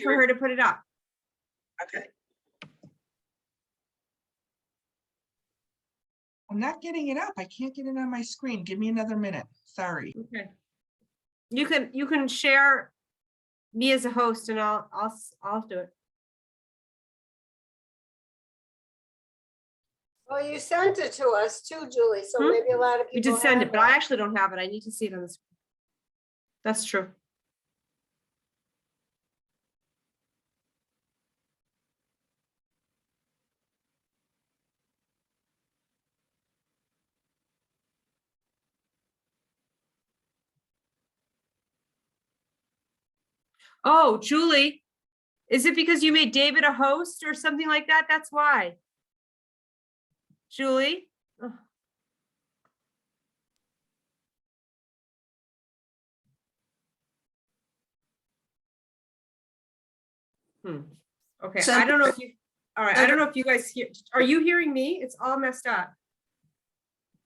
for her to put it up. Okay. I'm not getting it up. I can't get it on my screen. Give me another minute. Sorry. Okay. You can share me as a host and I'll do it. Well, you sent it to us too, Julie, so Hmm? maybe a lot of We people did send have it, but I actually don't have it. I need to see it on the screen. That's true. Oh, Julie, is it because you made David a host or something like that? That's why. Julie? Ugh. Okay, I don't know if you, all right, I don't know if you guys hear, are you hearing me? It's all messed up.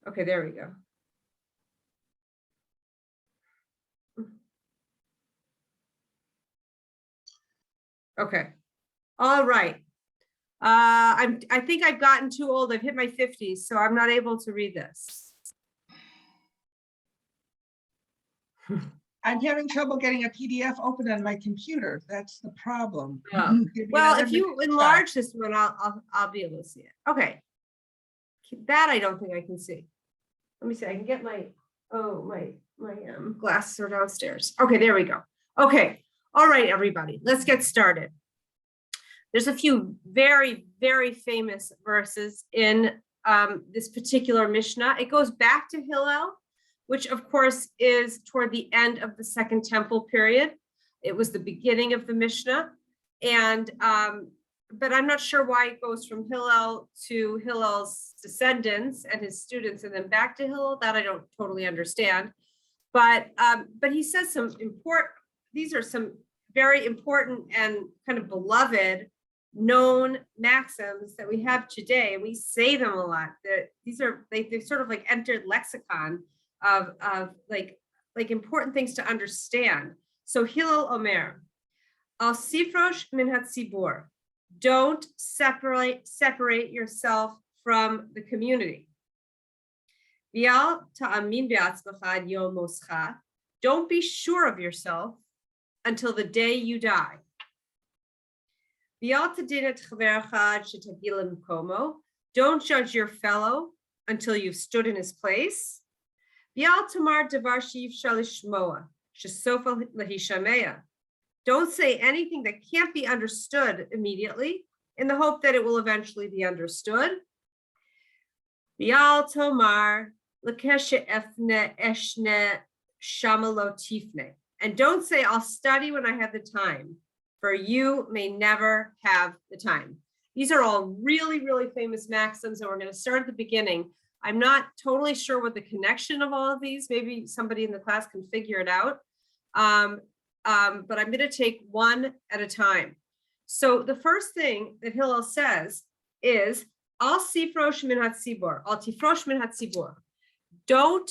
Okay, there we go. Okay, all right. I think I've gotten too old. I've hit my 50s, so I'm not able to read this. I'm having trouble getting a PDF open on my computer. That's the problem. Oh. Give me Well, another if you minute to try. enlarge this one, I'll be able to see it. Okay. That I don't think I can see. Let me see. I can get my glasses are downstairs. Okay, there we go. Okay. All right, everybody, let's get started. There's a few very, very famous verses in this particular Mishnah. It goes back to Hillel, which of course is toward the end of the Second Temple period. It was the beginning of the Mishnah. And, but I'm not sure why it goes from Hillel to Hillel's descendants and his students and then back to Hillel. That I don't totally understand. But he says some important, these are some very important and kind of beloved known maxims that we have today, and we say them a lot. That these are they've sort of like entered lexicon of like important things to understand. So Hillel Omer, al sifrosh min hatzibur, don't separate yourself from the community. Vial ta'amin be'atzmacha ad yom moscha, don't be sure of yourself until the day you die. Don't judge your fellow until you've stood in his place. Don't say anything that can't be understood immediately in the hope that it will eventually be understood. And don't say, I'll study when I have the time, for you may never have the time. These are all really, really famous maxims, and we're going to start at the beginning. I'm not totally sure what the connection of all of these, maybe somebody in the class can figure it out. But I'm going to take one at a time. So the first thing that Hillel says is, Al sifrosh min hatzibur, al tifrosh min hatzibur. Don't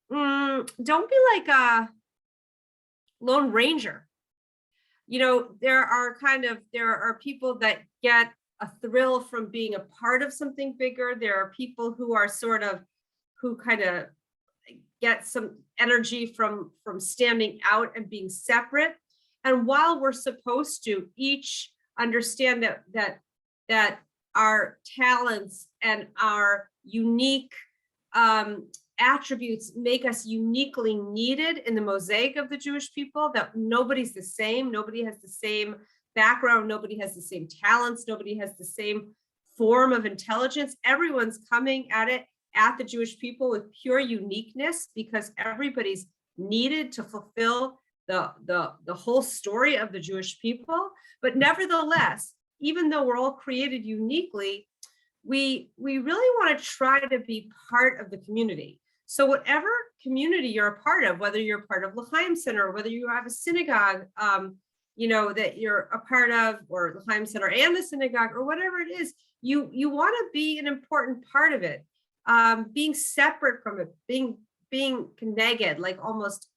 be like a Lone Ranger. You know, there are people that get a thrill from being a part of something bigger. There are people who are who kind of get some energy from standing out and being separate. And while we're supposed to each understand that our talents and our unique attributes make us uniquely needed in the mosaic of the Jewish people, that nobody's the same, nobody has the same background, nobody has the same talents, nobody has the same form of intelligence. Everyone's coming at it at the Jewish people with pure uniqueness, because everybody's needed to fulfill the whole story of the Jewish people. But nevertheless, even though we're all created uniquely, we really want to try to be part of the community. So whatever community you're a part of, whether you're part of L'chaim Center, or whether you have a synagogue, that you're a part of, or L'chaim Center and the synagogue, or whatever it is, you want to be an important part of it. Being separate from it, being connected, like almost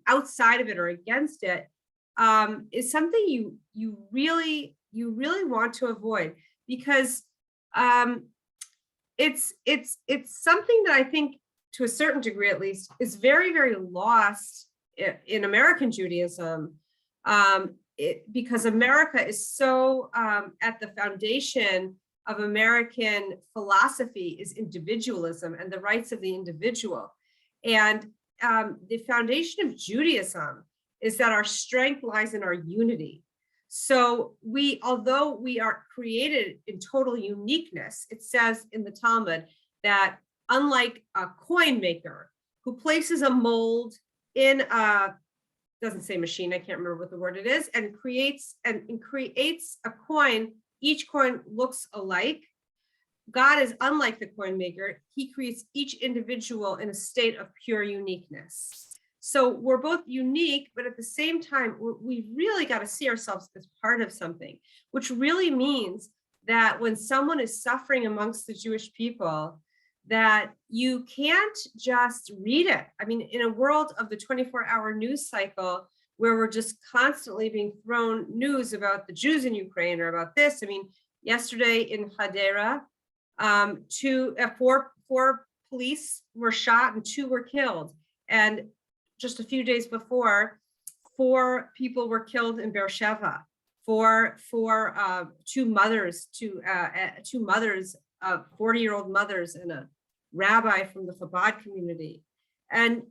outside of it or against it, is something you really want to avoid, because it's something that I think, to a certain degree at least, is very, very lost in American Judaism, because America is so at the foundation of American philosophy is individualism and the rights of the individual. And the foundation of Judaism is that our strength lies in our unity. So although we are created in total uniqueness, it says in the Talmud that unlike a coin maker who places a mold in doesn't say machine, I can't remember what the word it is, and creates a coin, each coin looks alike. God is unlike the coin maker. He creates each individual in a state of pure uniqueness. So we're both unique, but at the same time, we really got to see ourselves as part of something, which really means that when someone is suffering amongst the Jewish people, that you can't just read it. I mean, in a world of the 24-hour news cycle, where we're just constantly being thrown news about the Jews in Ukraine or about this. I mean, yesterday in Hadera, four police were shot and 2 were killed. And just a few days before, 4 people were killed in Beersheba. Two mothers, 40-year-old mothers and a rabbi from the Chabad community. And,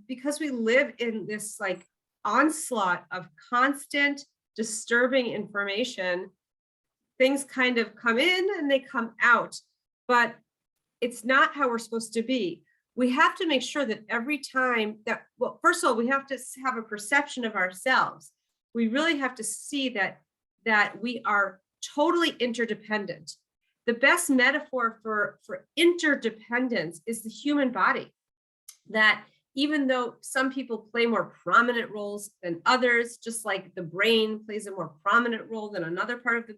because we live in this like onslaught of constant disturbing information, things kind of come in and they come out, but it's not how we're supposed to be. We have to make sure that every time that, well, first of all, we have to have a perception of ourselves. We really have to see that we are totally interdependent. The best metaphor for interdependence is the human body. That even though some people play more prominent roles than others, just like the brain plays a more prominent role than another part of the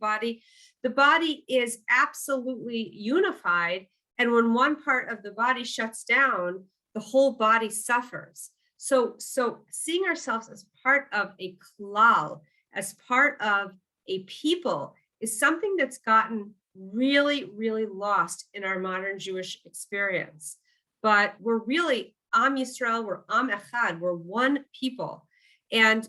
body is absolutely unified. And when one part of the body shuts down, the whole body suffers. So seeing ourselves as part of a klal, as part of a people, is something that's gotten really, really lost in our modern Jewish experience. But we're really Am Yisrael, we're Am Echad, we're one people. And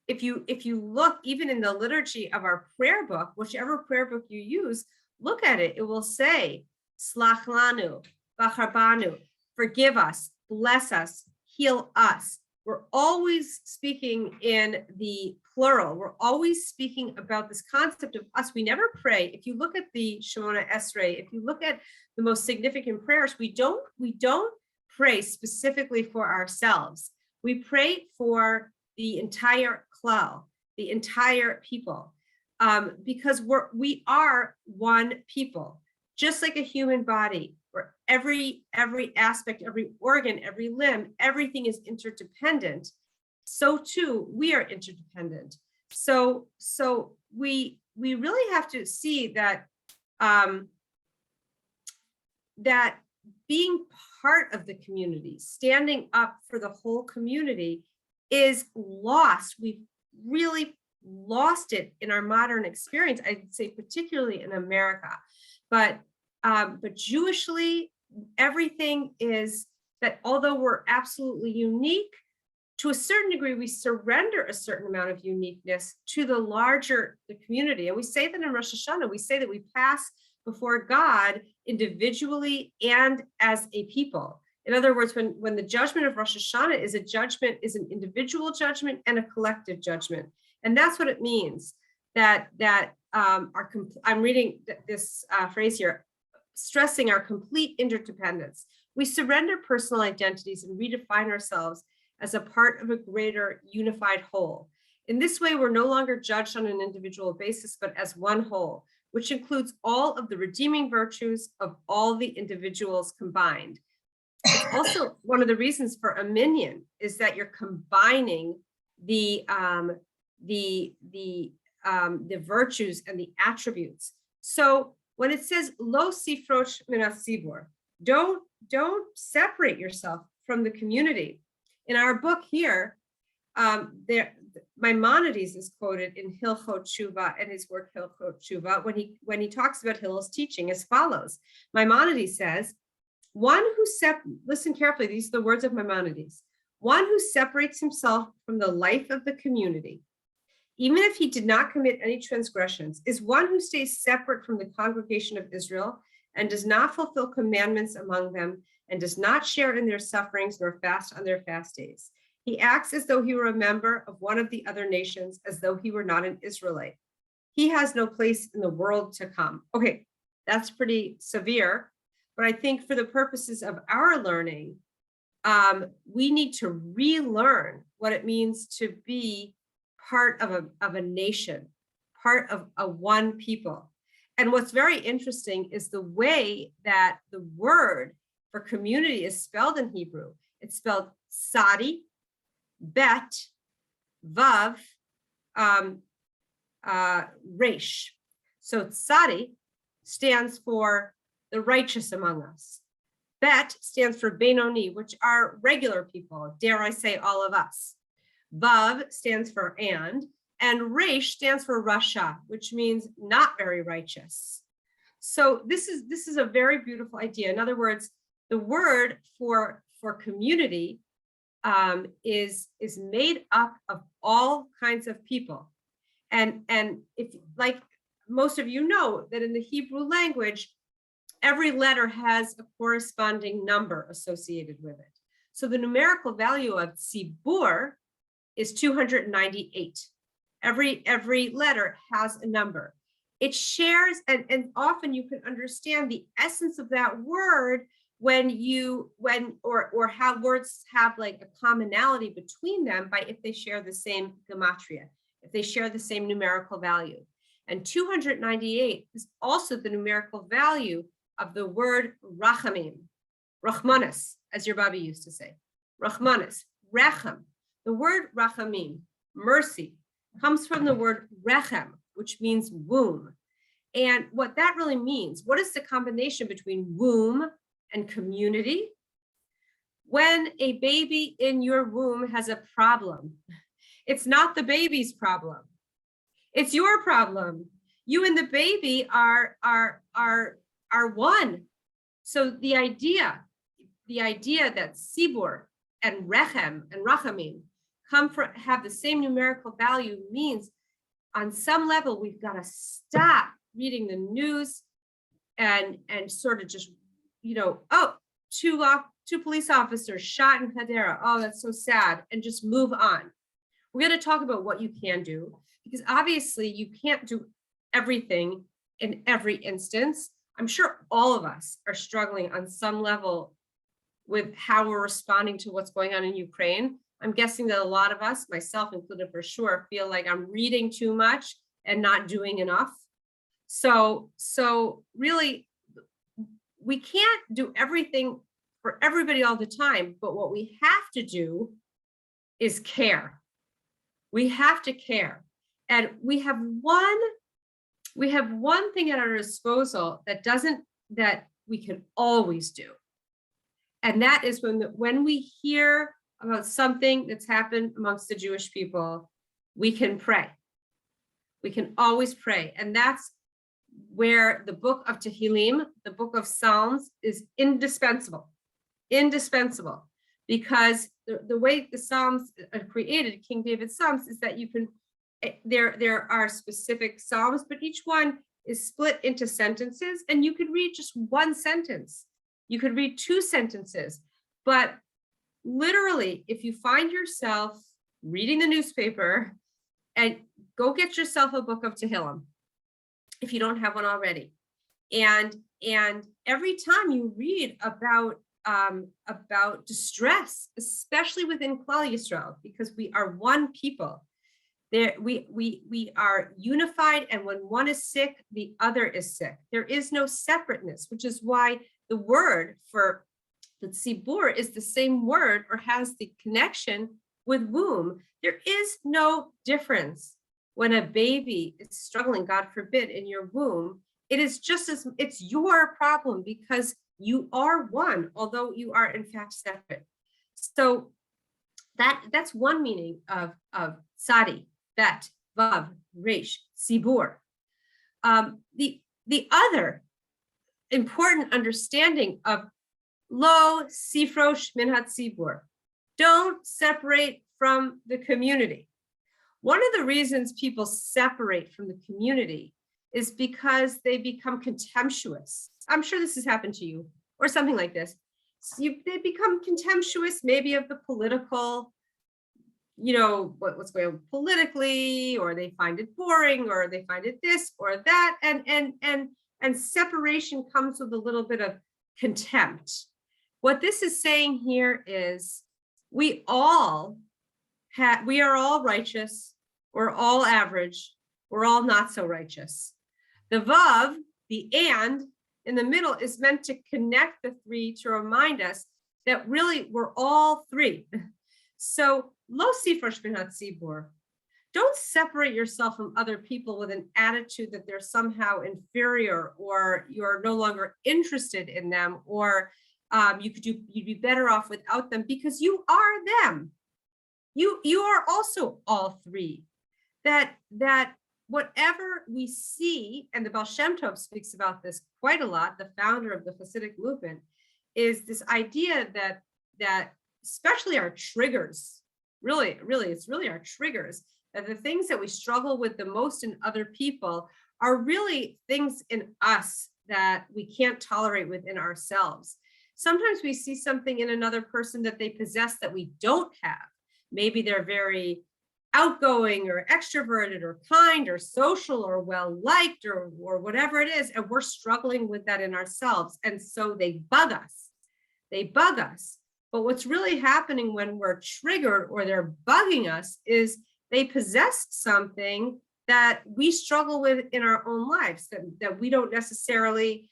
if you look even in the liturgy of our prayer book, whichever prayer book you use, look at it. It will say, Slach lanu, Bachar banu, forgive us, bless us, heal us. We're always speaking in the plural. We're always speaking about this concept of us. We never pray. If you look at the Shemona Esrei, if you look at the most significant prayers, we don't pray specifically for ourselves. We pray for the entire klal, the entire people, because we are one people, just like a human body, where every aspect, every organ, every limb, everything is interdependent. So too, we are interdependent. So we really have to see that that being part of the community, standing up for the whole community, is lost. We've really lost it in our modern experience. I'd say particularly in America, but Jewishly, everything is that although we're absolutely unique, to a certain degree, we surrender a certain amount of uniqueness to the community. And we say that in Rosh Hashanah, we say that we pass before God individually and as a people. In other words, when the judgment of Rosh Hashanah is an individual judgment and a collective judgment. And that's what it means that I'm reading this phrase here, stressing our complete interdependence. We surrender personal identities and redefine ourselves as a part of a greater unified whole. In this way, we're no longer judged on an individual basis, but as one whole, which includes all of the redeeming virtues of all the individuals combined. It's also one of the reasons for a minyan is that you're combining the virtues and the attributes. So when it says lo sifrosh min hatzibur, don't separate yourself from the community. In our book here, Maimonides is quoted in Hilchot Tshuva and his work Hilchot Tshuva when he talks about Hillel's teaching as follows. Maimonides says, listen carefully, these are the words of Maimonides. One who separates himself from the life of the community, even if he did not commit any transgressions, is one who stays separate from the congregation of Israel and does not fulfill commandments among them and does not share in their sufferings nor fast on their fast days. He acts as though he were a member of one of the other nations, as though he were not an Israelite. He has no place in the world to come. Okay, that's pretty severe, but I think for the purposes of our learning, we need to relearn what it means to be part of a nation, part of a one people. And what's very interesting is the way that the word for community is spelled in Hebrew. It's spelled Sadi, Bet, Vav, Resh. So Tzadi stands for the righteous among us. Bet stands for Benoni, which are regular people, dare I say all of us. Vav stands for and Resh stands for Rasha, which means not very righteous. So this is a very beautiful idea. In other words, the word for community is made up of all kinds of people. And if, like most of you know, that in the Hebrew language, every letter has a corresponding number associated with it. So the numerical value of tzibur is 298. Every letter has a number. It shares, and often you can understand the essence of that word or how words have like a commonality between them by if they share the same gematria, if they share the same numerical value. And 298 is also the numerical value of the word rachamim, rachmanis, as your Baba used to say, rachmanis, rechem. The word rachamim, mercy, comes from the word rechem, which means womb. And what that really means, what is the combination between womb and community? When a baby in your womb has a problem, it's not the baby's problem. It's your problem. You and the baby are one. So the idea that sibur and rechem and rachamim have the same numerical value means on some level we've got to stop reading the news and sort of just, oh, two police officers shot in Hadera. Oh, that's so sad. And just move on. We're going to talk about what you can do, because obviously you can't do everything in every instance. I'm sure all of us are struggling on some level with how we're responding to what's going on in Ukraine. I'm guessing that a lot of us, myself included for sure, feel like I'm reading too much and not doing enough. So really, we can't do everything for everybody all the time, but what we have to do is care. We have to care. And we have one thing at our disposal that we can always do. And that is when we hear about something that's happened amongst the Jewish people, we can pray. We can always pray. And that's where the book of Tehillim, the book of Psalms, is indispensable, because the way the Psalms are created, King David's Psalms, is that you can, there are specific Psalms, but each one is split into sentences, and you could read just one sentence. You could read two sentences, but literally, if you find yourself reading the newspaper, and go get yourself a book of Tehillim, if you don't have one already. And every time you read about distress, especially within Klal Yisrael, because we are one people, there we are unified, and when one is sick, the other is sick. There is no separateness, which is why the word for the tzibur is the same word or has the connection with womb. There is no difference when a baby is struggling, God forbid, in your womb. It is it's your problem, because you are one, although you are in fact separate. So That's one meaning of Sadi, Bet, Vav, Resh, Sibur. The other important understanding of Lo Sifrosh Minhat Sibur, don't separate from the community. One of the reasons people separate from the community is because they become contemptuous. I'm sure this has happened to you or something like this. They become contemptuous maybe of the political, what's going on politically, or they find it boring, or they find it this or that. And separation comes with a little bit of contempt. What this is saying here is we are all righteous, we're all average, we're all not so righteous. The Vav, the and in the middle, is meant to connect the three to remind us that really we're all three. So lo sifrosh b'nat tzibur, don't separate yourself from other people with an attitude that they're somehow inferior, or you're no longer interested in them, or you'd be better off without them, because you are them. You are also all three. That whatever we see, and the Baal Shem Tov speaks about this quite a lot, the founder of the Hasidic movement, is this idea that especially our triggers, really, it's really our triggers, that the things that we struggle with the most in other people are really things in us that we can't tolerate within ourselves. Sometimes we see something in another person that they possess that we don't have. Maybe they're very outgoing or extroverted or kind or social or well-liked or whatever it is, and we're struggling with that in ourselves. And so they bug us. But what's really happening when we're triggered or they're bugging us is they possess something that we struggle with in our own lives, that we don't necessarily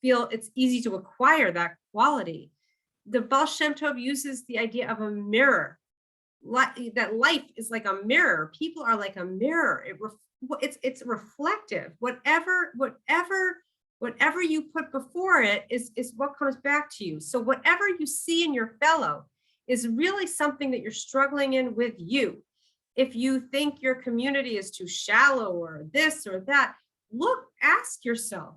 feel it's easy to acquire that quality. The Baal Shem Tov uses the idea of a mirror, that life is like a mirror. People are like a mirror. It's reflective. Whatever you put before it is what comes back to you. So whatever you see in your fellow is really something that you're struggling in with you. If you think your community is too shallow or this or that, ask yourself,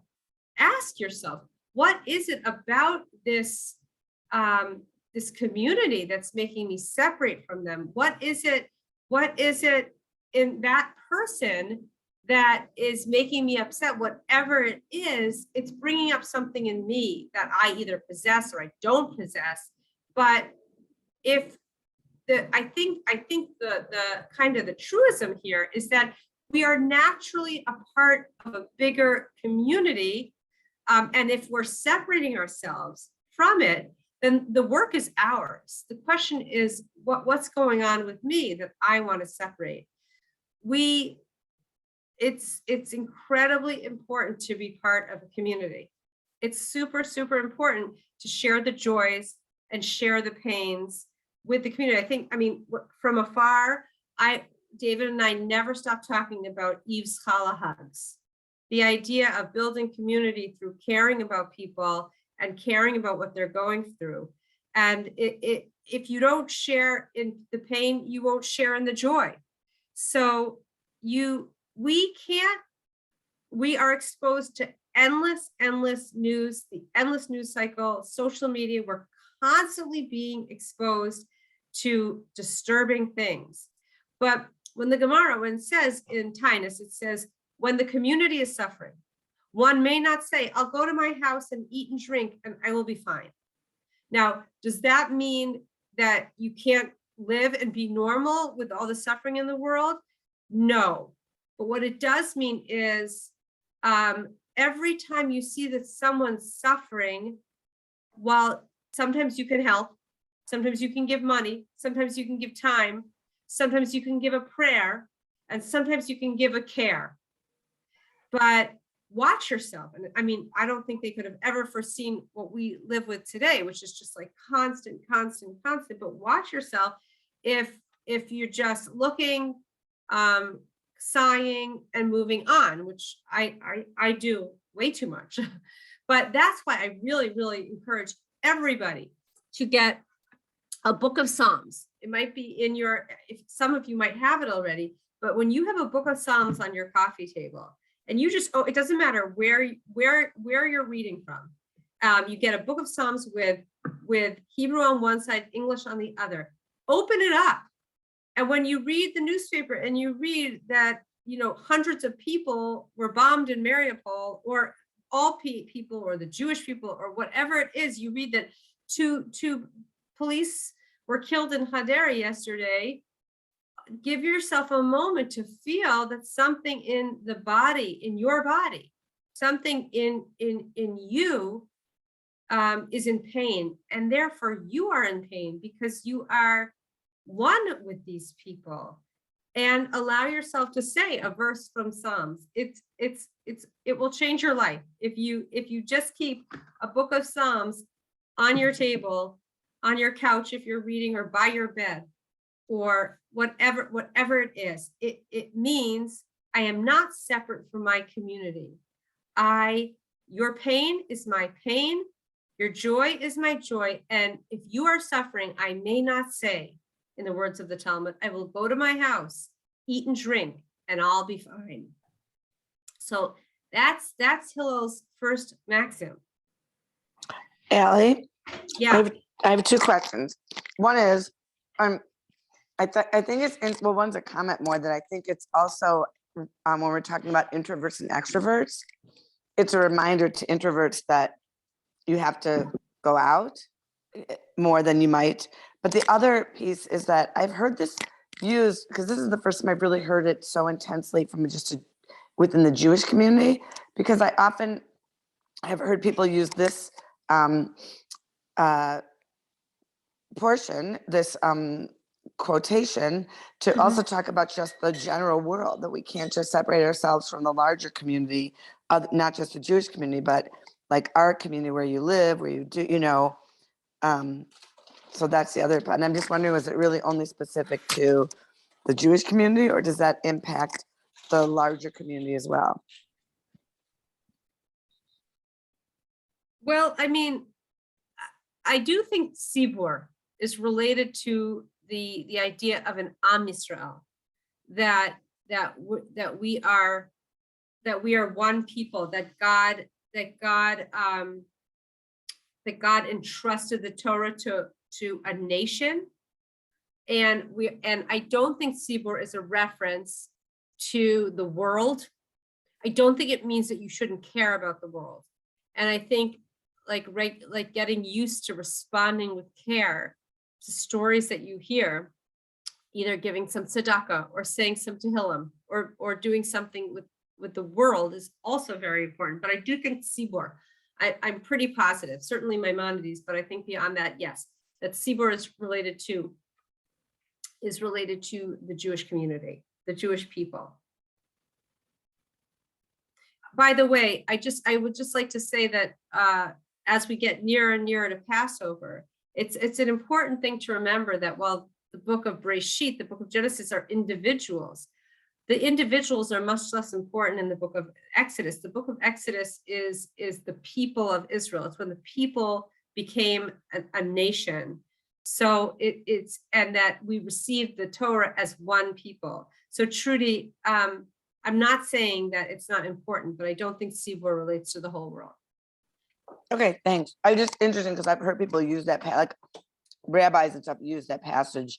what is it about this community that's making me separate from them? What is it in that person that is making me upset? Whatever it is, it's bringing up something in me that I either possess or I don't possess. But I think the kind of the truism here is that we are naturally a part of a bigger community. And if we're separating ourselves from it, then the work is ours. The question is, what's going on with me that I want to separate? It's incredibly important to be part of a community. It's super, super important to share the joys and share the pains with the community. I mean, from afar, David and I never stopped talking about Eve's challah hugs. The idea of building community through caring about people and caring about what they're going through. And if you don't share in the pain, you won't share in the joy. So we are exposed to endless news, the endless news cycle, social media. We're constantly being exposed to disturbing things. But when the Gemara, when it says in Tainus, it says, when the community is suffering, one may not say, I'll go to my house and eat and drink and I will be fine. Now, does that mean that you can't live and be normal with all the suffering in the world? No. But what it does mean is every time you see that someone's suffering, while sometimes you can help, sometimes you can give money, sometimes you can give time, sometimes you can give a prayer, and sometimes you can give a care. But watch yourself. And I mean, I don't think they could have ever foreseen what we live with today, which is just like constant. But watch yourself if you're just looking, sighing and moving on, which I do way too much. But that's why I really encourage everybody to get a book of Psalms. It might be in your, if some of you might have it already, but when you have a book of Psalms on your coffee table and you just, it doesn't matter where you're reading from. You get a book of Psalms with Hebrew on one side, English on the other. Open it up. And when you read the newspaper and you read that, hundreds of people were bombed in Mariupol, or all people, or the Jewish people, or whatever it is, you read that two police were killed in Hadera yesterday. Give yourself a moment to feel that something in the body, in your body, something in you is in pain, and therefore you are in pain because you are one with these people. And allow yourself to say a verse from Psalms. It will change your life if you just keep a book of Psalms on your table, on your couch if you're reading, or by your bed, or whatever it is. It means I am not separate from my community. Your pain is my pain, your joy is my joy, and if you are suffering, I may not say, in the words of the Talmud, I will go to my house, eat and drink, and I'll be fine. So that's Hillel's first maxim. Allie, Yeah. I have two questions. One is, I think it's, well, one's a comment more that I think it's also, when we're talking about introverts and extroverts, it's a reminder to introverts that you have to go out more than you might. But the other piece is that I've heard this used, because this is the first time I've really heard it so intensely from within the Jewish community, because I often have heard people use this portion, this quotation, to also talk about just the general world, that we can't just separate ourselves from the larger community, not just the Jewish community, but like our community where you live, where you do, so that's the other part. And I'm just wondering, was it really only specific to the Jewish community, or does that impact the larger community as well? Well, I mean, I do think Sibor is related to the idea of an Am Yisrael, that we are one people, that God entrusted the Torah to a nation, and I don't think Sibor is a reference to the world. I don't think it means that you shouldn't care about the world, and I think like getting used to responding with care to stories that you hear, either giving some tzedakah or saying some tehillim or doing something with the world is also very important. But I do think Sibor, I'm pretty positive, certainly Maimonides, but I think beyond that, yes, that Sibor is related to the Jewish community, the Jewish people. By the way, I would just like to say that as we get nearer and nearer to Passover, it's an important thing to remember that while the book of Breshit, the book of Genesis, are individuals, the individuals are much less important in the book of Exodus. The book of Exodus is the people of Israel. It's when the people became a nation. So and that we received the Torah as one people. So Trudy, I'm not saying that it's not important, but I don't think Sibor relates to the whole world. Okay, thanks. I just interesting because I've heard people use that, like rabbis and stuff use that passage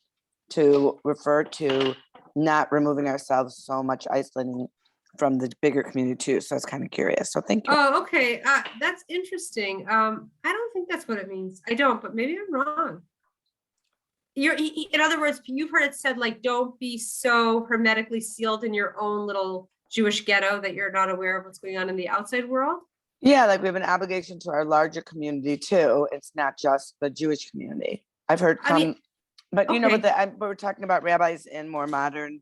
to refer to not removing ourselves so much, isolating from the bigger community too. So I was kind of curious. So thank you. Oh, okay. That's interesting. I don't think that's what it means. I don't, but maybe I'm wrong. In other words, you've heard it said, like, don't be so hermetically sealed in your own little Jewish ghetto that you're not aware of what's going on in the outside world. Yeah, like we have an obligation to our larger community too. It's not just the Jewish community. I've heard some, but you know, but we're talking about rabbis in more modern,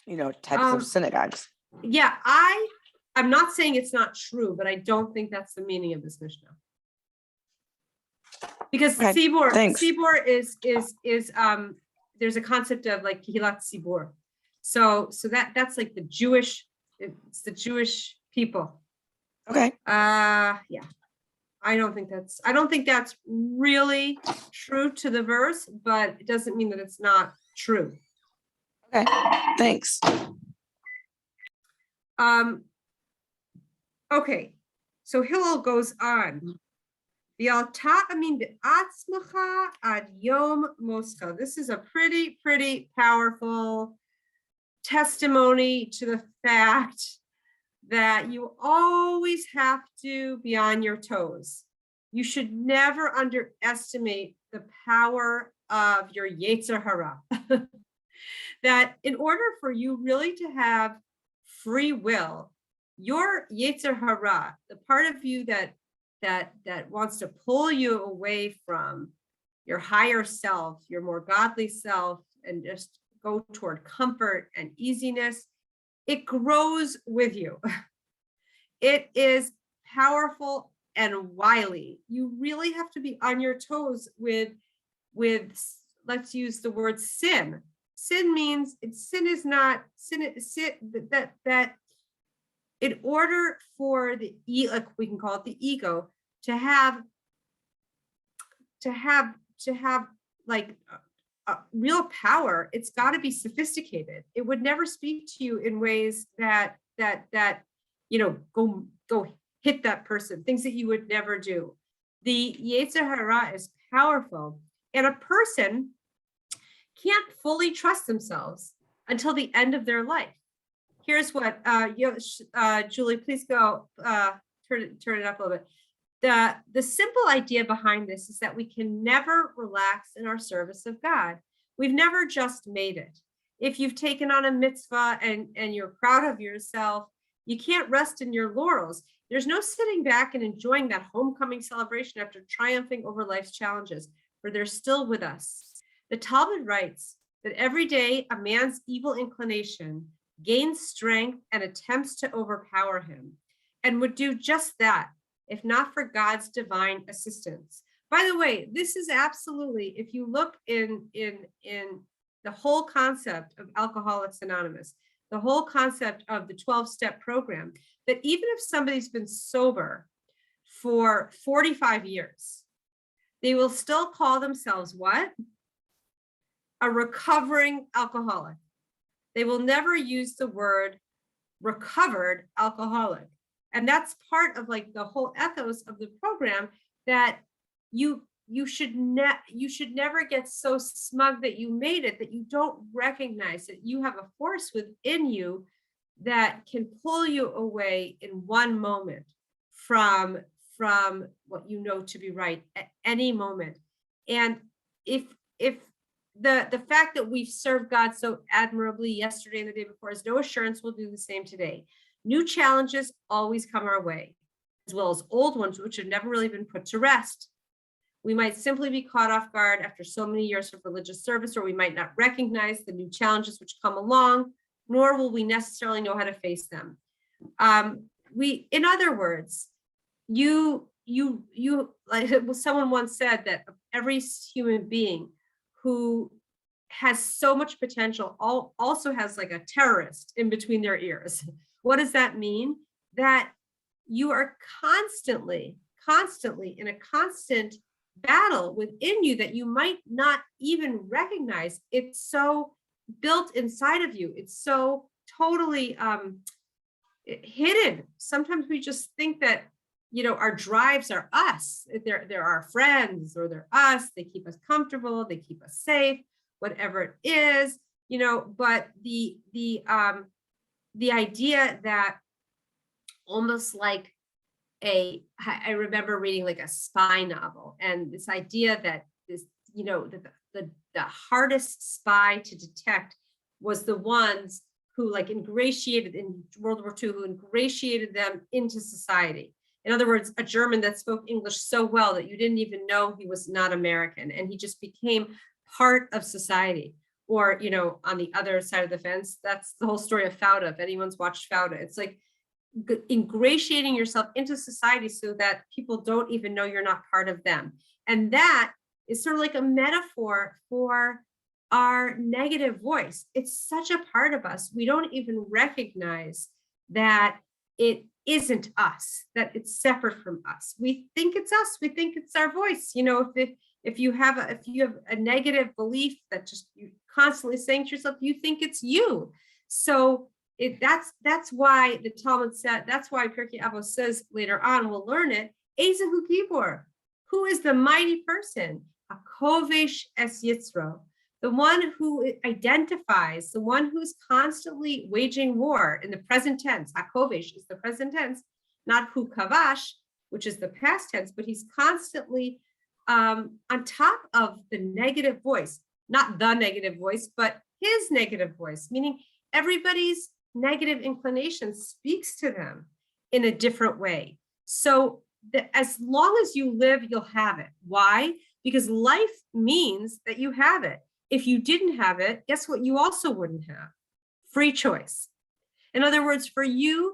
types of synagogues. Yeah, I'm not saying it's not true, but I don't think that's the meaning of this Mishnah. Because Sibor is there's a concept of like Kihilat Sibor. So that's like it's the Jewish people. Okay. Yeah. I don't think that's really true to the verse, but it doesn't mean that it's not true. Okay, thanks. Okay, so Hillel goes on. V'al be'atzmacha ad yom moscha. This is a pretty powerful testimony to the fact that you always have to be on your toes. You should never underestimate the power of your Yetzer Hara. That in order for you really to have free will, your Yetzer Hara, the part of you that wants to pull you away from your higher self, your more godly self, and just go toward comfort and easiness, it grows with you. It is powerful and wily. You really have to be on your toes with let's use the word sin. Sin means sin is not sin that in order for the like we can call it the ego to have like real power, it's got to be sophisticated. It would never speak to you in ways that go hit that person, things that you would never do. The Yetzer Hara is powerful, and a person can't fully trust themselves until the end of their life. Here's what Julie, please go turn it up a little bit. The simple idea behind this is that we can never relax in our service of God. We've never just made it. If you've taken on a mitzvah and you're proud of yourself, you can't rest in your laurels. There's no sitting back and enjoying that homecoming celebration after triumphing over life's challenges, for they're still with us. The Talmud writes that every day a man's evil inclination gains strength and attempts to overpower him, and would do just that if not for God's divine assistance. By the way, this is absolutely, if you look in the whole concept of Alcoholics Anonymous, the whole concept of the 12-step program, that even if somebody's been sober for 45 years, they will still call themselves what? A recovering alcoholic. They will never use the word recovered alcoholic. And that's part of like the whole ethos of the program, that you should never get so smug that you made it, that you don't recognize that you have a force within you that can pull you away in one moment from what you know to be right at any moment. And if the fact that we've served God so admirably yesterday and the day before is no assurance we'll do the same today. New challenges always come our way, as well as old ones which have never really been put to rest. We might simply be caught off guard after so many years of religious service, or we might not recognize the new challenges which come along, nor will we necessarily know how to face them. In other words, you like someone once said that every human being who has so much potential also has like a terrorist in between their ears. What does that mean? That you are constantly in a constant battle within you that you might not even recognize. It's so built inside of you. It's so totally hidden. Sometimes we just think that, our drives are us. They're our friends, or they're us. They keep us comfortable. They keep us safe, whatever it is, but the idea that almost like I remember reading like a spy novel, and this idea that this, the hardest spy to detect was the ones who like ingratiated in World War II, who ingratiated them into society. In other words, a German that spoke English so well that you didn't even know he was not American, and he just became part of society. Or, on the other side of the fence, that's the whole story of Fauda. If anyone's watched Fauda, it's like ingratiating yourself into society so that people don't even know you're not part of them. And that is sort of like a metaphor for our negative voice. It's such a part of us. We don't even recognize that it isn't us, that it's separate from us. We think it's us. We think it's our voice. You know, if you have a negative belief that just you're constantly saying to yourself, you think it's you. So that's why the Talmud said, that's why Pirkei Avot says later on, we'll learn it, Ezehu Gibor, who is the mighty person? Hakovesh es Yitzro, the one who identifies, the one who's constantly waging war in the present tense. Hakovesh is the present tense, not hu kavash, which is the past tense, but he's constantly on top of the negative voice, not the negative voice, but his negative voice, meaning everybody's negative inclination speaks to them in a different way. So as long as you live, you'll have it. Why? Because life means that you have it. If you didn't have it, guess what you also wouldn't have? Free choice. In other words, for your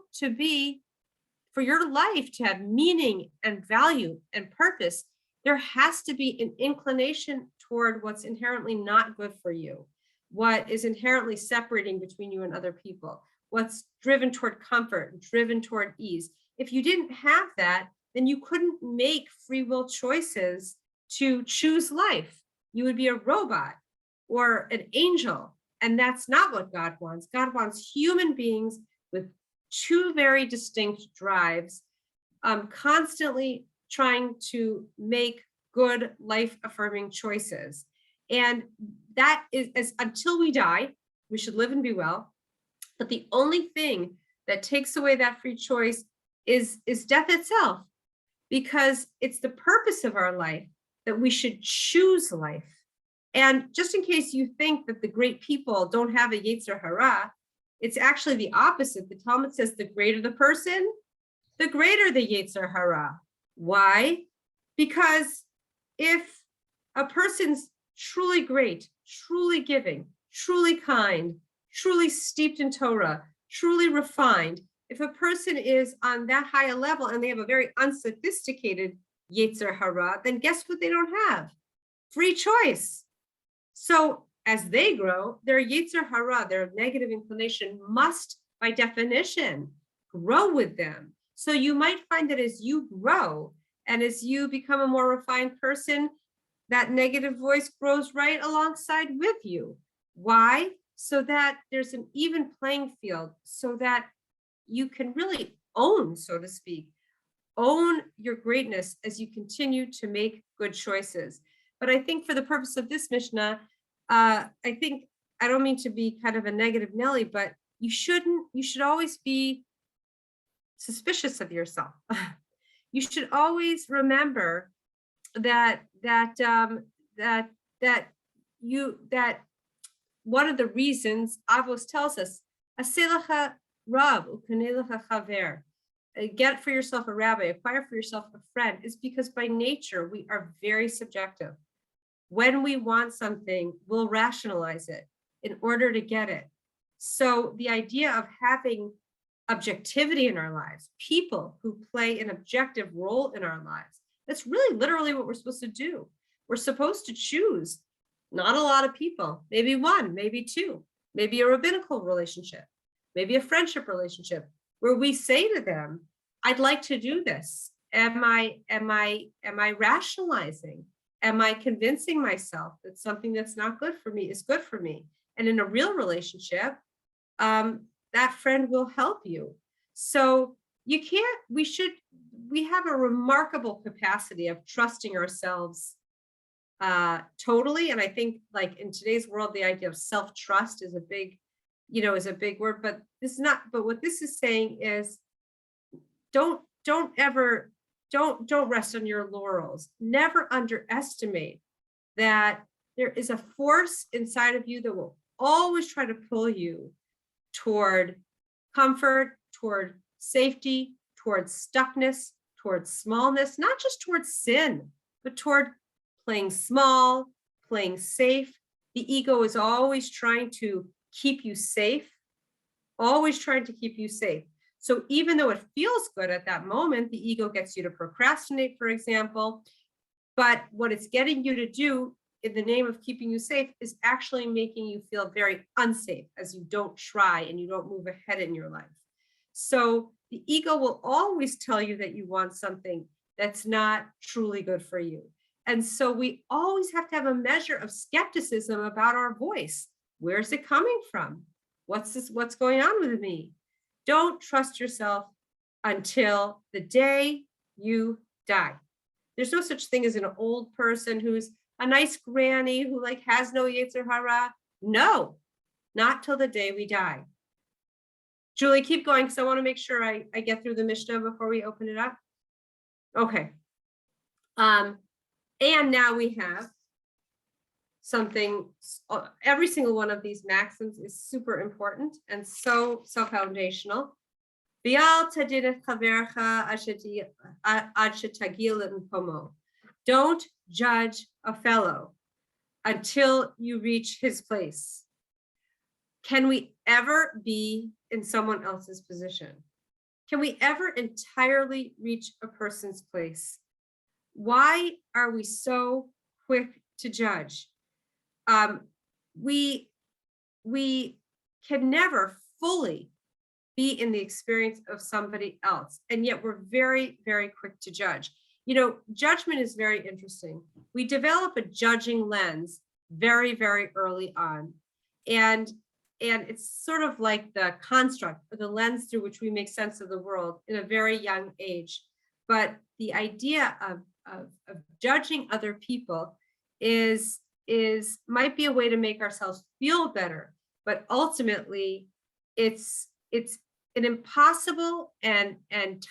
life to have meaning and value and purpose, there has to be an inclination toward what's inherently not good for you, what is inherently separating between you and other people, what's driven toward comfort, driven toward ease. If you didn't have that, then you couldn't make free will choices to choose life. You would be a robot or an angel. And that's not what God wants. God wants human beings with two very distinct drives, constantly trying to make good life affirming choices. And that is until we die, we should live and be well. But the only thing that takes away that free choice is death itself, because it's the purpose of our life that we should choose life. And just in case you think that the great people don't have a Yetzer Hara, it's actually the opposite. The Talmud says the greater the person, the greater the Yetzer Hara. Why? Because if a person's truly great, truly giving, truly kind, truly steeped in Torah, truly refined, if a person is on that high a level and they have a very unsophisticated Yetzer Hara, then guess what they don't have? Free choice. So as they grow, their Yetzer Hara, their negative inclination, must, by definition, grow with them. So you might find that as you grow and as you become a more refined person, that negative voice grows right alongside with you. Why? So that there's an even playing field, so that you can really own, so to speak, own your greatness as you continue to make good choices. But I think for the purpose of this Mishnah, I don't mean to be kind of a negative Nelly, but you should always be suspicious of yourself. You should always remember that one of the reasons Avos tells us, "Aselacha Rab ukanelecha chaver," get for yourself a rabbi, acquire for yourself a friend, is because by nature we are very subjective. When we want something, we'll rationalize it in order to get it. So the idea of having objectivity in our lives, people who play an objective role in our lives, that's really literally what we're supposed to do. We're supposed to choose not a lot of people, maybe one, maybe two, maybe a rabbinical relationship, maybe a friendship relationship, where we say to them, I'd like to do this. Am I rationalizing? Am I convincing myself that something that's not good for me is good for me? And in a real relationship, that friend will help you. So we have a remarkable capacity of trusting ourselves totally. And I think, like, in today's world, the idea of self-trust is a big word, but what this is saying is don't rest on your laurels. Never underestimate that there is a force inside of you that will always try to pull you toward comfort, toward safety, toward stuckness, toward smallness, not just toward sin, but toward playing small, playing safe. The ego is always trying to keep you safe, always trying to keep you safe. So even though it feels good at that moment, the ego gets you to procrastinate, for example, but what it's getting you to do in the name of keeping you safe is actually making you feel very unsafe as you don't try and you don't move ahead in your life. So The ego will always tell you that you want something that's not truly good for you. And so we always have to have a measure of skepticism about our voice. Where's it coming from? What's going on with me? Don't trust yourself until the day you die. There's no such thing as an old person who's a nice granny who like has no Yetzer Hara. No, not till the day we die. Julie, keep going because I want to make sure I get through the Mishnah before we open it up. Okay. And now we have something, every single one of these maxims is super important and so foundational. Don't judge a fellow until you reach his place. Can we ever be in someone else's position? Can we ever entirely reach a person's place? Why are we so quick to judge? We can never fully be in the experience of somebody else, and yet we're very, very quick to judge. You know, judgment is very interesting. We develop a judging lens very, very early on, and it's sort of like the construct or the lens through which we make sense of the world in a very young age. But the idea of judging other people might be a way to make ourselves feel better, but ultimately it's an impossible and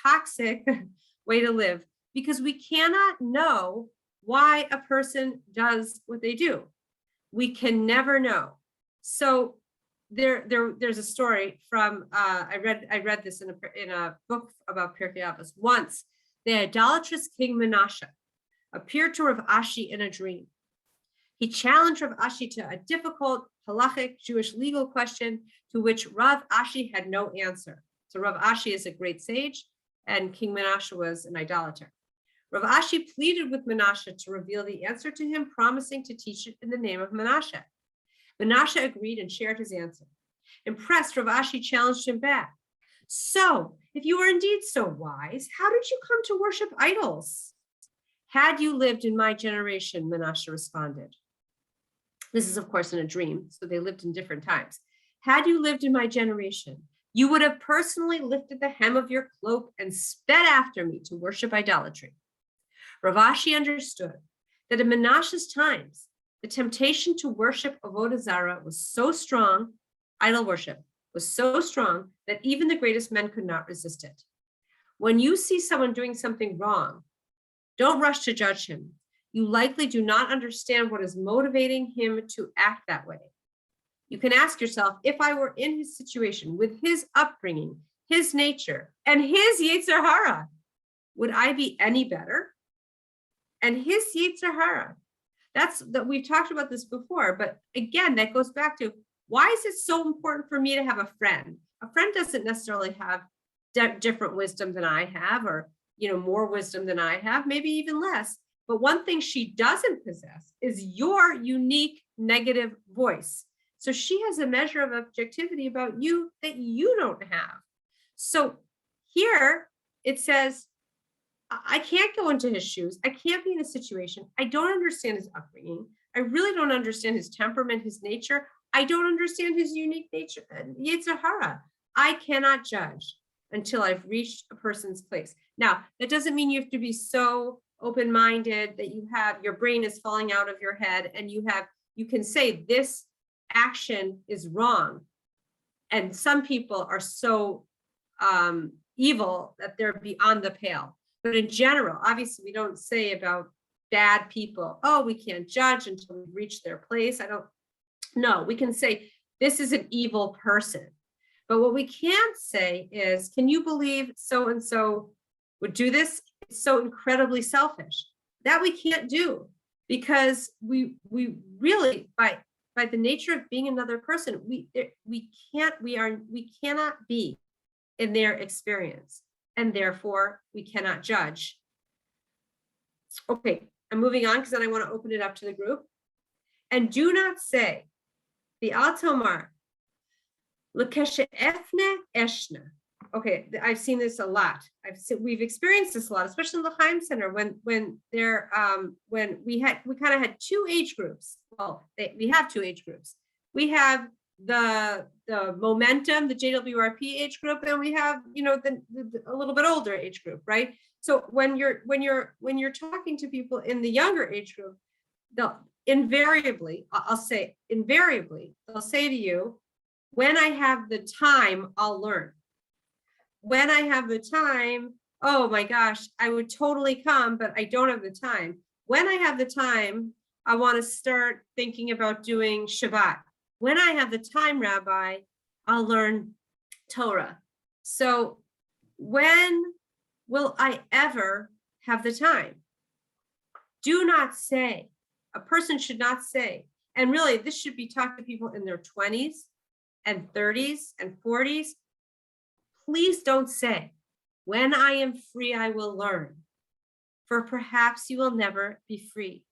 toxic way to live, because we cannot know why a person does what they do. We can never know. So there's a story from I read this in a book about Pirkei Avot. Once the idolatrous king Menashe appeared to Rav Ashi in a dream. He challenged Rav Ashi to a difficult halachic Jewish legal question to which Rav Ashi had no answer. So Rav Ashi is a great sage, and King Menashe was an idolater. Rav Ashi pleaded with Menashe to reveal the answer to him, promising to teach it in the name of Menashe. Menashe agreed and shared his answer. Impressed, Rav Ashi challenged him back. So, if you were indeed so wise, how did you come to worship idols? Had you lived in my generation, Menashe responded. This is, of course, in a dream, so they lived in different times. Had you lived in my generation, you would have personally lifted the hem of your cloak and sped after me to worship idolatry. Rav Ashi understood that in Menashe's times, the temptation to worship Avodah Zarah was so strong, idol worship was so strong that even the greatest men could not resist it. When you see someone doing something wrong, don't rush to judge him. You likely do not understand what is motivating him to act that way. You can ask yourself, if I were in his situation with his upbringing, his nature, and his Yetzer Hara, would I be any better? And his Yetzer Hara, we've talked about this before, but again, that goes back to, why is it so important for me to have a friend? A friend doesn't necessarily have different wisdom than I have, or more wisdom than I have, maybe even less. But one thing she doesn't possess is your unique negative voice. So she has a measure of objectivity about you that you don't have. So here it says, I can't go into his shoes. I can't be in a situation. I don't understand his upbringing. I really don't understand his temperament, his nature. I don't understand his unique nature, Yetzer Hara. I cannot judge until I've reached a person's place. Now, that doesn't mean you have to be so open-minded that your brain is falling out of your head and you can say this action is wrong. And some people are so evil that they're beyond the pale. But in general, obviously we don't say about bad people, oh, we can't judge until we reach their place. No, we can say this is an evil person. But what we can't say is, can you believe so-and-so would do this? It's so incredibly selfish. That we can't do, because we really, by the nature of being another person, we cannot be in their experience, and therefore we cannot judge. Okay, I'm moving on because then I want to open it up to the group. And do not say, the Altomar, L'keshe efne eshna, okay, I've seen this a lot. We've experienced this a lot, especially in the Chaim Center when we kind of had two age groups. Well, we have two age groups. We have the momentum, the JWRP age group, and we have, you know, the a little bit older age group, right? So when you're talking to people in the younger age group, they'll invariably, I'll say invariably, they'll say to you, when I have the time, I'll learn. When I have the time, oh my gosh, I would totally come, but I don't have the time. When I have the time, I want to start thinking about doing Shabbat. When I have the time, Rabbi, I'll learn Torah. So when will I ever have the time? Do not say, a person should not say, and really this should be talked to people in their 20s and 30s and 40s. Please don't say, when I am free, I will learn, for perhaps you will never be free.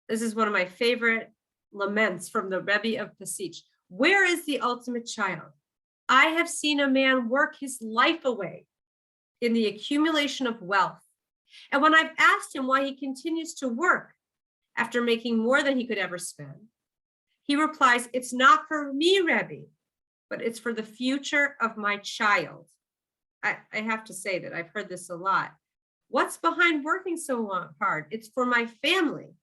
This is one of my favorite laments from the Rebbe of Pesach. Where is the ultimate child? I have seen a man work his life away in the accumulation of wealth. And when I've asked him why he continues to work after making more than he could ever spend, he replies, it's not for me, Rebbe, but it's for the future of my child. I have to say that I've heard this a lot. What's behind working so hard? It's for my family,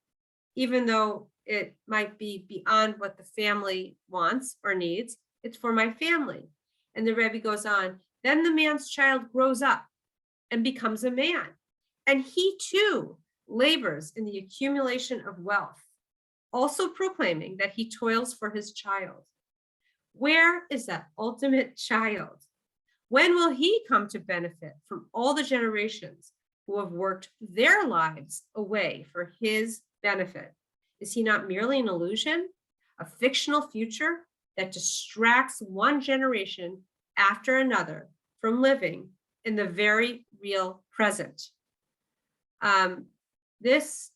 even though it might be beyond what the family wants or needs. It's for my family. And the Rebbe goes on, then the man's child grows up and becomes a man. And he too labors in the accumulation of wealth, also proclaiming that he toils for his child. Where is that ultimate child? When will he come to benefit from all the generations who have worked their lives away for his benefit? Is he not merely an illusion, a fictional future that distracts one generation after another from living in the very real present?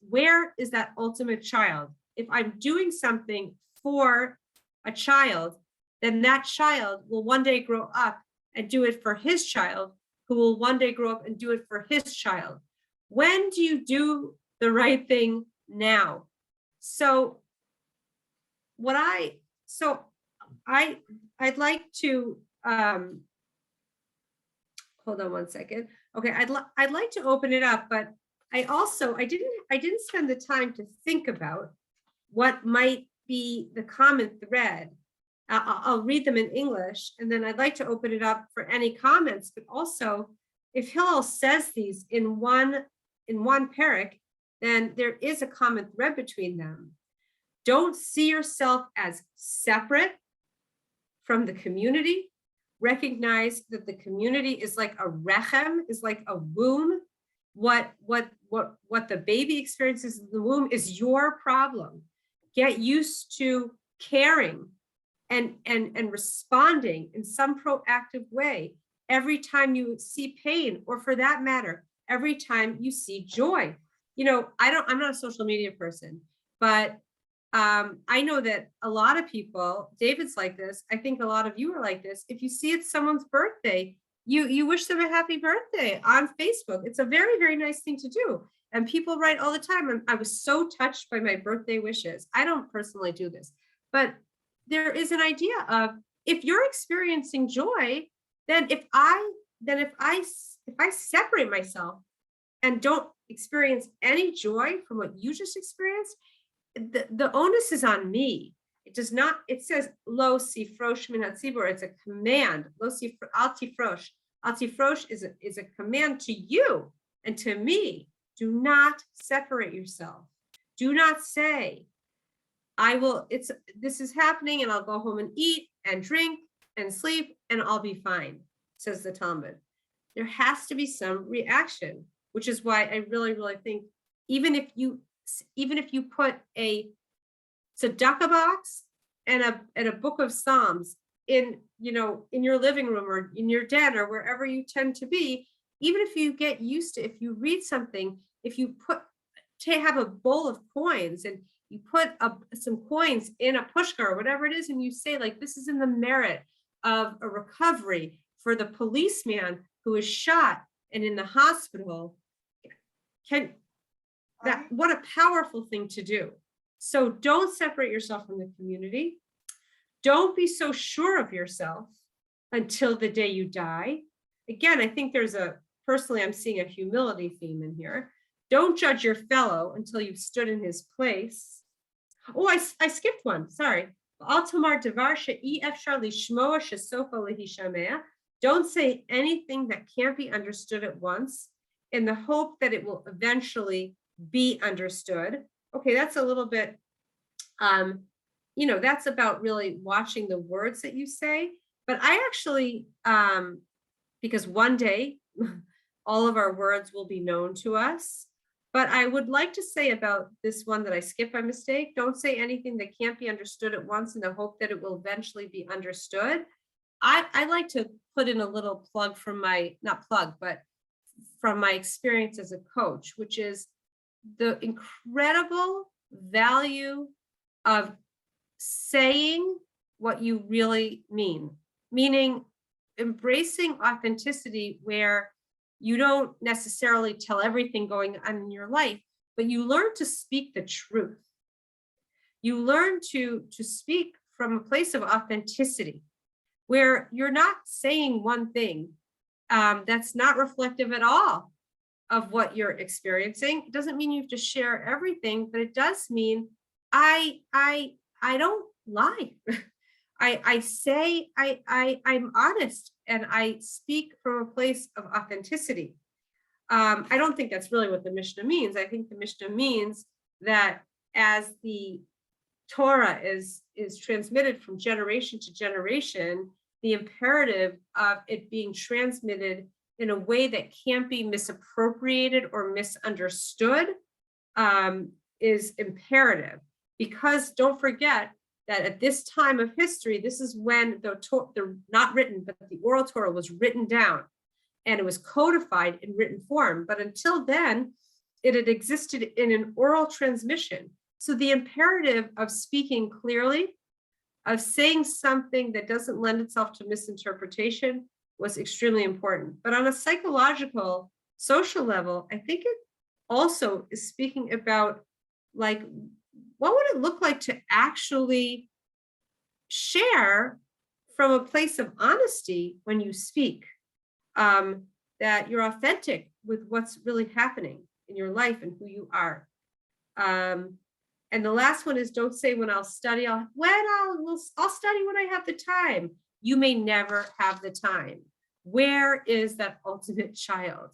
Where is that ultimate child? If I'm doing something for a child, then that child will one day grow up and do it for his child, who will one day grow up and do it for his child. When do you do the right thing now? So I'd like to hold on one second. Okay, I'd like to open it up, but I didn't spend the time to think about what might be the common thread. I'll read them in English, and then I'd like to open it up for any comments, but also if Hillel says these in one parak, then there is a common thread between them. Don't see yourself as separate from the community. Recognize that the community is like a rechem, is like a womb. What the baby experiences in the womb is your problem. Get used to caring and responding in some proactive way every time you see pain, or for that matter, every time you see joy. You know, I'm not a social media person, but I know that a lot of people, David's like this, I think a lot of you are like this. If you see it's someone's birthday, you wish them a happy birthday on Facebook. It's a very, very nice thing to do. And people write all the time. I was so touched by my birthday wishes. I don't personally do this, but there is an idea of, if you're experiencing joy, then if I separate myself and don't experience any joy from what you just experienced, the onus is on me. It does not, it says lo sifrosh min hatzibur. It's a command. Lo sifrosh, al tifrosh. Al tifrosh is a command to you and to me. Do not separate yourself. Do not say, this is happening and I'll go home and eat and drink and sleep and I'll be fine, says the Talmud. There has to be some reaction, which is why I really, really think even if you put a tzedakah box and a book of Psalms in your living room or in your den or wherever you tend to be, even if you get used to, if you read something, if you have a bowl of coins and you put some coins in a pushkar or whatever it is, and you say, like, this is in the merit of a recovery for the policeman who is shot and in the hospital, what a powerful thing to do. So don't separate yourself from the community. Don't be so sure of yourself until the day you die. Again, I think personally, I'm seeing a humility theme in here. Don't judge your fellow until you've stood in his place. Oh, I skipped one, sorry. Don't say anything that can't be understood at once in the hope that it will eventually be understood. Okay, that's a little bit, that's about really watching the words that you say. But I actually, because one day all of our words will be known to us. But I would like to say about this one that I skipped by mistake, don't say anything that can't be understood at once in the hope that it will eventually be understood. I like to put in a little plug from not plug, but from my experience as a coach, which is the incredible value of saying what you really mean, meaning embracing authenticity where you don't necessarily tell everything going on in your life, but you learn to speak the truth. You learn to speak from a place of authenticity, where you're not saying one thing that's not reflective at all of what you're experiencing. It doesn't mean you have to share everything, but it does mean I don't lie. I say I'm honest and I speak from a place of authenticity. I don't think that's really what the Mishnah means. I think the Mishnah means that as the Torah is transmitted from generation to generation, the imperative of it being transmitted in a way that can't be misappropriated or misunderstood is imperative. Because don't forget that at this time of history, this is when the not written, but the oral Torah was written down and it was codified in written form. But until then, it had existed in an oral transmission. So the imperative of speaking clearly, of saying something that doesn't lend itself to misinterpretation was extremely important. But on a psychological, social level, I think it also is speaking about like, what would it look like to actually share from a place of honesty when you speak, that you're authentic with what's really happening in your life and who you are. And the last one is don't say when I'll study, I'll study when I have the time. You may never have the time. Where is that ultimate child?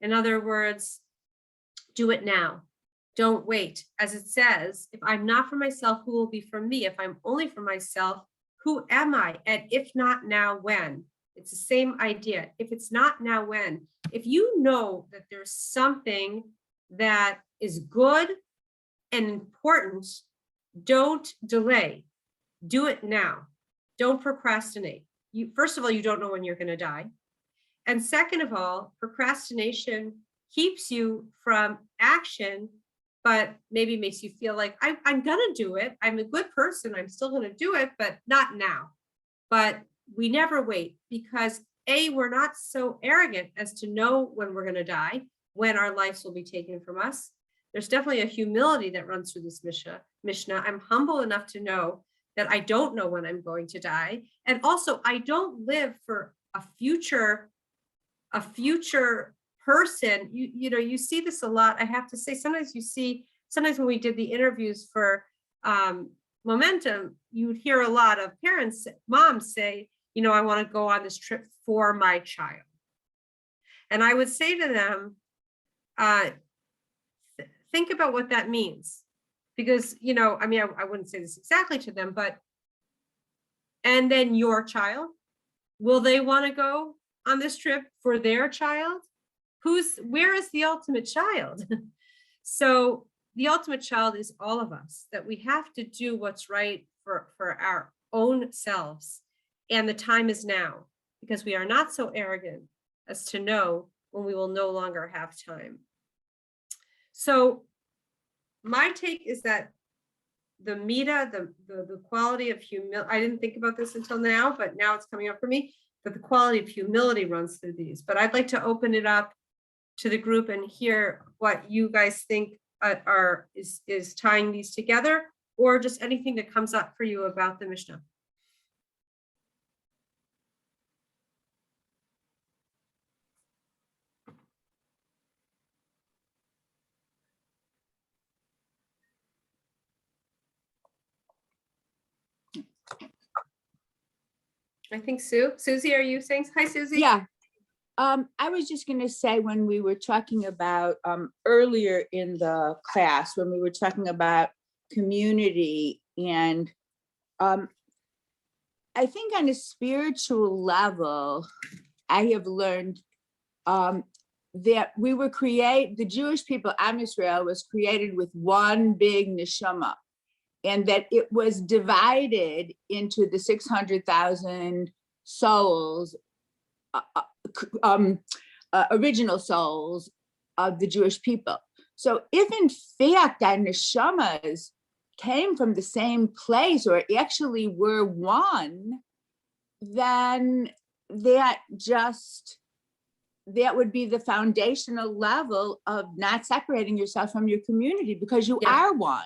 In other words, do it now. Don't wait. As it says, if I'm not for myself, who will be for me? If I'm only for myself, who am I? And if not now, when? It's the same idea. If it's not now, when? If you know that there's something that is good and important, don't delay. Do it now. Don't procrastinate. First of all, you don't know when you're going to die. And second of all, procrastination keeps you from action, but maybe makes you feel like I'm going to do it. I'm a good person. I'm still going to do it, but not now. But we never wait because we're not so arrogant as to know when we're going to die, when our lives will be taken from us. There's definitely a humility that runs through this Mishnah. I'm humble enough to know that I don't know when I'm going to die. And also I don't live for a future person. You see this a lot. I have to say, sometimes when we did the interviews for Momentum, you would hear a lot of moms say, I want to go on this trip for my child. And I would say to them, think about what that means. Because, I wouldn't say this exactly to them, but, and then your child, will they want to go on this trip for their child? Where is the ultimate child? So the ultimate child is all of us, that we have to do what's right for our own selves. And the time is now, because we are not so arrogant as to know when we will no longer have time. So my take is that the mita, the quality of humility, I didn't think about this until now, but now it's coming up for me. that the quality of humility runs through these, but I'd like to open it up to the group and hear what you guys think is tying these together, or just anything that comes up for you about the Mishnah. I think Susie, are you saying? Hi, Susie. Yeah. I was just going to say, when we were talking about earlier in the class, when we were talking about community, and I think on a spiritual level, I have learned that the Jewish people, Am Yisrael, was created with one big neshama, and that it was divided into the 600,000 souls, original souls of the Jewish people. So if in fact our neshamas came from the same place, or actually were one, then that would be the foundational level of not separating yourself from your community, because you Yeah. are one.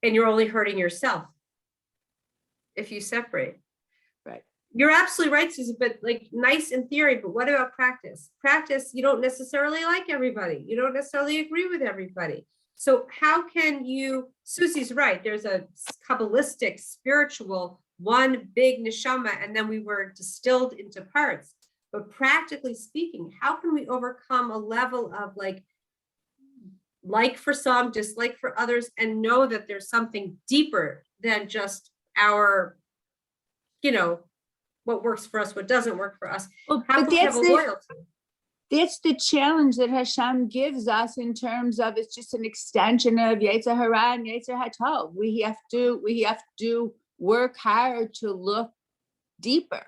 And you're only hurting yourself if you separate. Right. You're absolutely right, Susie, but like, nice in theory, but what about practice? Practice, you don't necessarily like everybody. You don't necessarily agree with everybody. So how can you, Susie's right, there's a Kabbalistic, spiritual, one big neshama, and then we were distilled into parts. But practically speaking, how can we overcome a level of like for some, dislike for others, and know that there's something deeper than just our, what works for us, what doesn't work for us? Well, How but can we have a loyalty? that's the challenge that Hashem gives us, in terms of it's just an extension of Yetzer Hara and Yetzer Hatov. We have to work hard to look deeper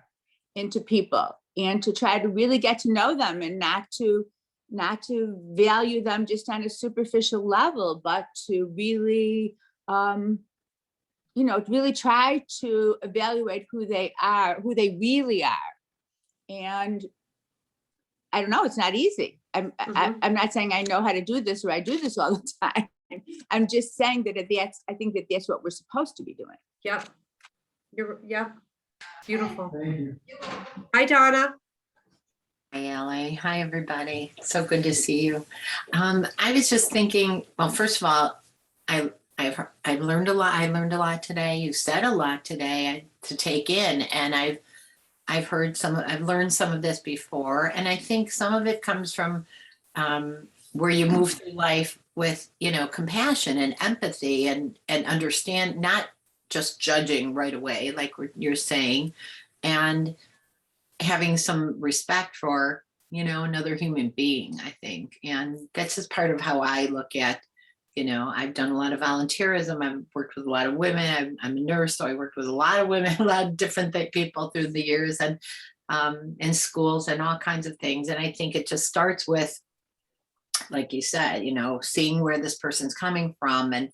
into people, and to try to really get to know them, and not to value them just on a superficial level, but to really, really try to evaluate who they are, who they really are. And I don't know, it's not easy. I'm not saying I know how to do this, or I do this all the time. I'm just saying that I think that that's what we're supposed to be doing. Yep. Beautiful. Hi, Donna. Hi, Ellie. Hi, everybody. So good to see you. I was just thinking, well, first of all, I've learned a lot. I learned a lot today. You said a lot today to take in, and I've learned some of this before, and I think some of it comes from where you move through life with, compassion and empathy, and understand, not just judging right away, like you're saying, and having some respect for, another human being, I think. And that's just part of how I look at, I've done a lot of volunteerism. I've worked with a lot of women. I'm a nurse, so I worked with a lot of women, a lot of different people through the years, and in schools and all kinds of things. And I think it just starts with, like you said, seeing where this person's coming from. And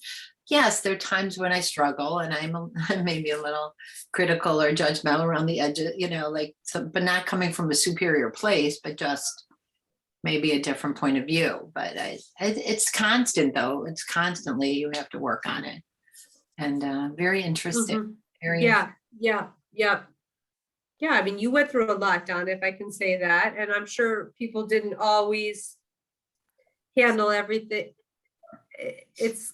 yes, there are times when I struggle, and I'm maybe a little critical or judgmental around the edges, but not coming from a superior place, but just maybe a different point of view. But it's constant, though. It's constantly, you have to work on it. And very interesting. Yeah. I mean, you went through a lot, Donna, if I can say that. And I'm sure people didn't always handle everything. It's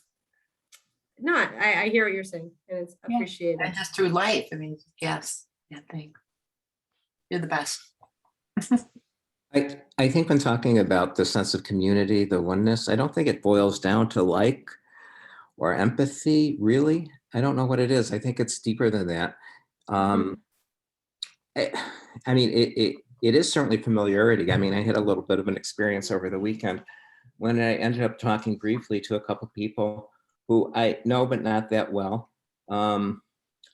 not, I hear what you're saying, and it's appreciated. And just through life. I mean, yes. Yeah, thanks. You're the best. I think when talking about the sense of community, the oneness, I don't think it boils down to like or empathy, really. I don't know what it is. I think it's deeper than that. I mean, it is certainly familiarity. I mean, I had a little bit of an experience over the weekend when I ended up talking briefly to a couple of people who I know, but not that well. I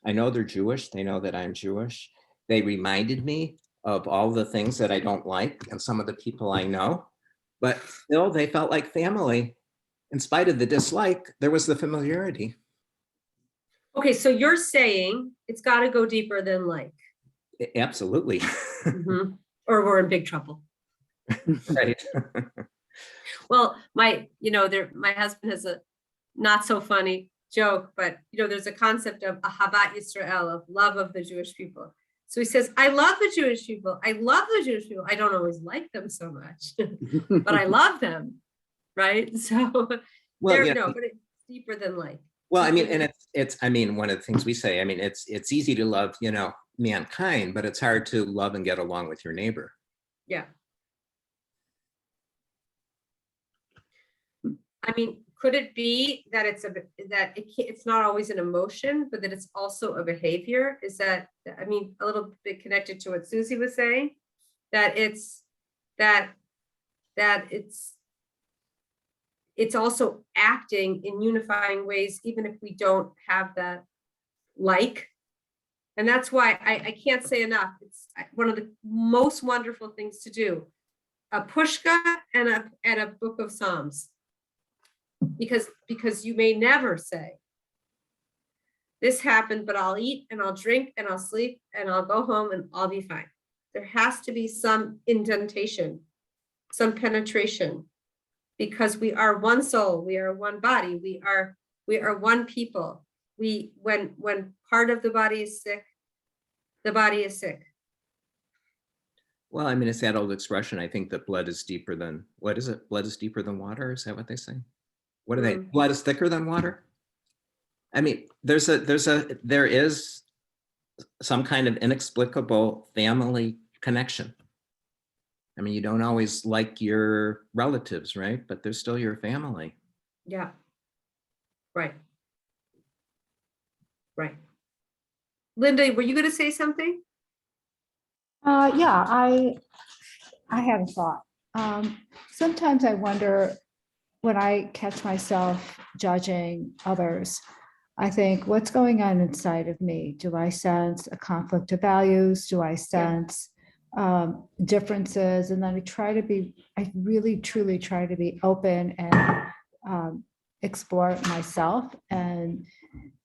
know they're Jewish. They know that I'm Jewish. They reminded me of all the things that I don't like and some of the people I know, but still they felt like family. In spite of the dislike, there was the familiarity. Okay, so you're saying it's got to go deeper than like. Absolutely. Mhm. Or we're in big trouble. Right. Well, my husband has a not so funny joke, but there's a concept of Ahavat Yisrael, of love of the Jewish people. So he says, I love the Jewish people. I love the Jewish people. I don't always like them so much, but I love them. Right. So Well, yeah. but it's deeper than like. Well, I mean, and it's, I mean, one of the things we say, I mean, it's easy to love, mankind, but it's hard to love and get along with your neighbor. Yeah. I mean, could it be that it's not always an emotion, but that it's also a behavior? Is that, I mean, a little bit connected to what Susie was saying, that it's also acting in unifying ways, even if we don't have that like. And that's why I can't say enough. It's one of the most wonderful things to do. A pushka and a book of Psalms. Because you may never say, this happened, but I'll eat and I'll drink and I'll sleep and I'll go home and I'll be fine. There has to be some indentation, some penetration, because we are one soul, we are one body, we are one people. When part of the body is sick, the body is sick. Well, I mean, it's that old expression. I think that blood is deeper than, what is it? Blood is deeper than water. Is that what they say? What are they? Blood is thicker than water. I mean, there is some kind of inexplicable family connection. I mean, you don't always like your relatives, right? But they're still your family. Yeah. Right. Right. Linda, were you going to say something? Yeah, I have a thought. Sometimes I wonder, when I catch myself judging others, I think, what's going on inside of me? Do I sense a conflict of values? Do I sense differences? And then I really truly try to be open and explore it myself, and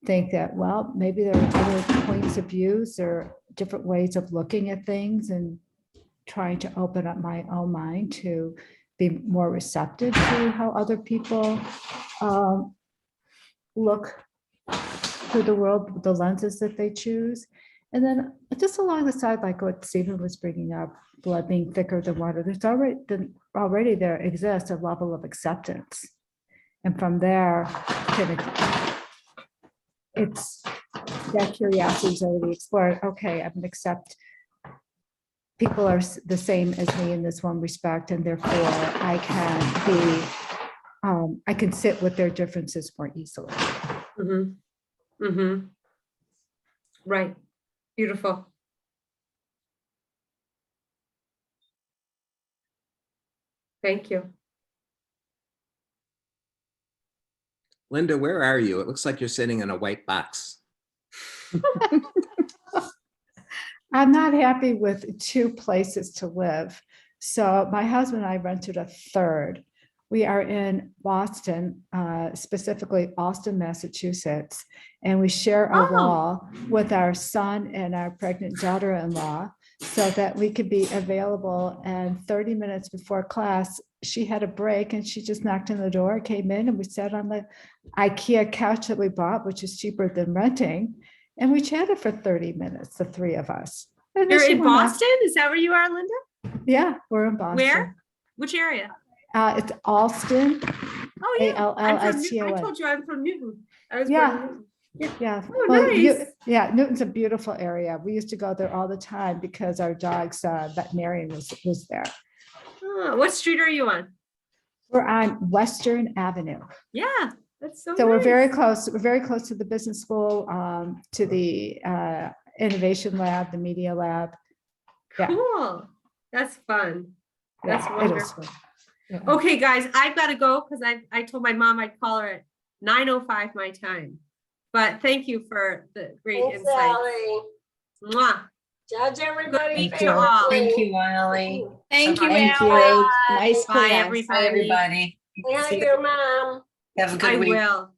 think that, well, maybe there are other points of views or different ways of looking at things, and trying to open up my own mind to be more receptive to how other people look through the world, the lenses that they choose. And then just along the side, like what Stephen was bringing up, blood being thicker than water, there's already there exists a level of acceptance. And from there, it's that curiosity is already explored. Okay, I'm going to accept people are the same as me in this one respect, and therefore I can sit with their differences more easily. Mm-hmm. Mm-hmm. Right. Beautiful. Thank you. Linda, where are you? It looks like you're sitting in a white box. I'm not happy with 2 places to live. So my husband and I rented a third. We are in Boston, specifically Austin, Massachusetts, and we share a wall with our son and our pregnant daughter-in-law, so that we could be available. And 30 minutes before class, she had a break and she just knocked on the door, came in, and we sat on the IKEA couch that we bought, which is cheaper than renting. And we chatted for 30 minutes, the 3 of us. And then You're she in went off. Boston? Is that where you are, Linda? Yeah, we're in Boston. Where? Which area? It's Alston. Oh, yeah. ALLSTON. I told you I'm from Newton. I was Yeah. born in Newton. Yeah. Oh, Well, nice. yeah, Newton's a beautiful area. We used to go there all the time because our dog's veterinarian was there. Oh, what street are you on? We're on Western Avenue. Yeah, that's so So we're nice. very close. We're very close to the business school, to the innovation lab, the media lab. Yeah. Cool. That's fun. That's Yeah, it is. wonderful. Yeah. Okay, guys, I've got to go because I told my mom I'd call her at 9:05 my time. But thank you for the great Thanks, insight. Ally. Mwah. Judge everybody Thank you favorably. all. Thank you, Ally. Thank you, Thank you. Ally. Bye. Nice Bye, class. everybody. Hi, everybody. Say hi to your mom. Have a I good week. will.